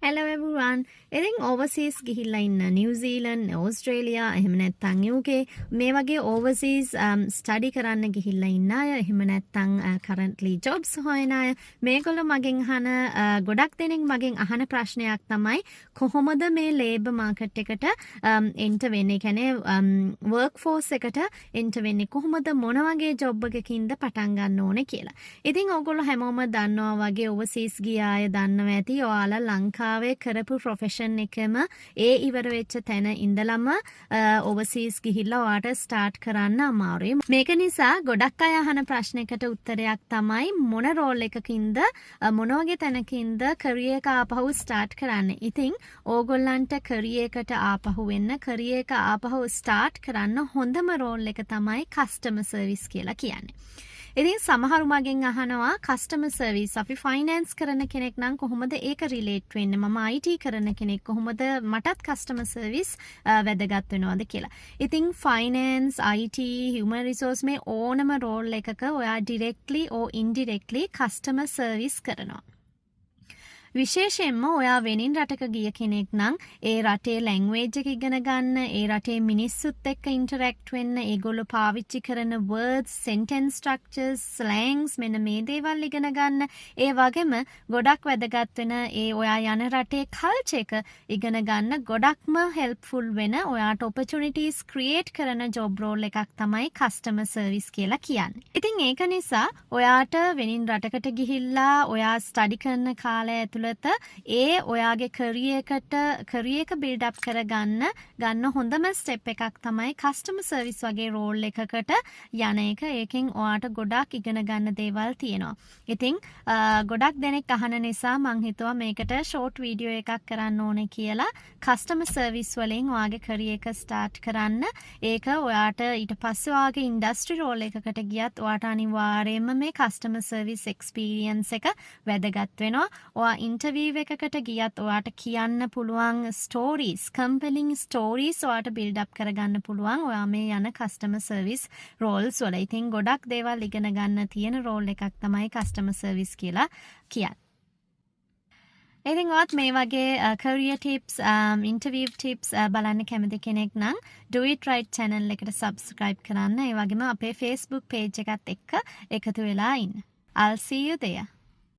Hello everyone. ඉතින් overseas ගිහිල්ලා ඉන්න New Zealand, Australia, එහෙම නැත්නම් UK මේ වගේ overseas study කරන්න ගිහිල්ලා ඉන්න අය, එහෙම නැත්නම් currently jobs හොයන අය මේගොල්ලෝ මගෙන් අහන ගොඩක් දෙනෙක් මගෙන් අහන ප්‍රශ්නයක් තමයි කොහොමද මේ labor market එකට enter වෙන්නේ? කියන්නේ workforce එකට enter වෙන්නේ කොහොමද, මොන වගේ job එකකින්ද පටන් ගන්න ඕනේ කියලා. ඉතින් ඕගොල්ලෝ හැමෝම දන්නවා වගේ overseas ගිය අය දන්නවා ඇති ඔයාලා ලංකාවේ කරපු ප්‍රොෆෙෂන් එකම ඒ ඉවර වෙච්ච තැන ඉඳලම overseas ගිහිල්ලා ඔයාට start කරන්න අමාරුයි. මේක නිසා ගොඩක් අය අහන ප්‍රශ්නයකට උත්තරයක් තමයි මොන role එකකින්ද මොන වගේ තැනකින්ද career එක ආපහු start කරන්න. ඉතින් ඕගොල්ලන්ට career එකට ආපහු වෙන්න, career එක ආපහු start කරන්න හොඳම role එක තමයි customer service කියලා කියන්නේ. ඉතින් සමහරු මගෙන් අහනවා customer service අපි finance කරන කෙනෙක් නම් කොහොමද ඒක relate වෙන්නේ? මම IT කරන කෙනෙක් කොහොමද මටත් customer service වැදගත් වෙනවද කියලා. ඉතින් finance, IT, human resource මේ ඕනම role එකක ඔයා directly or indirectly customer service කරනවා. විශේෂයෙන්ම ඔයා වෙනින් රටක ගිය කෙනෙක් නම් ඒ රටේ ලැන්ග්වේජ් එක ඉගෙන ගන්න, ඒ රටේ මිනිස්සුත් එක්ක ඉන්ටරැක්ට් වෙන්න, ඒගොල්ලෝ පාවිච්චි කරන words, sentence structures, slangs මෙන්න මේ දේවල් ඉගෙන ගන්න. ඒ වගේම ගොඩක් වැදගත් වෙන ඒ ඔයා යන රටේ culture එක ඉගෙන ගන්න ගොඩක්ම helpful වෙන ඔයාට opportunities create කරන job role එකක් තමයි customer service කියලා කියන්නේ. ඉතින් ඒක නිසා ඔයාට වෙනින් රටකට ගිහිල්ලා ඔයා study කරන කාලය ඒ ඔයාගේ career එක build up කරගන්න හොඳම step එකක් තමයි customer service වගේ role එකකට යන එක. ඒකෙන් ඔයාට ගොඩක් ඉගෙන ගන්න දේවල් තියෙනවා. ඉතින් ගොඩක් දෙනෙක් අහන නිසා මං හිතුවා මේකට short video එකක් කරන්න ඕනේ කියලා. customer service වලින් ඔයාගේ career එක start කරන්න. ඒක ඔයාට ඊට පස්සේ ඔයාගේ industry role එකකට ගියත් ඔයාට අනිවාර්යයෙන්ම මේ customer service experience එක වැදගත් වෙනවා. ඔයා interview එකකට ගියත් ඔයාට කියන්න පුළුවන් stories, compelling stories ඔයාට build up කරගන්න පුළුවන් ඔයා මේ යන customer service roles වල. ඉතින් ගොඩක් දේවල් ඉගෙන ගන්න තියෙන role එකක් තමයි customer service කියලා කියන්නේ. ඉතින් ඔයත් මේ වගේ career tips, interview tips බලන්න කැමති කෙනෙක් නම් Do It Right channel එකට subscribe කරන්න. ඒ වගේම අපේ Facebook page එකත් එක්ක එකතු වෙලා ඉන්න. I'll see you there.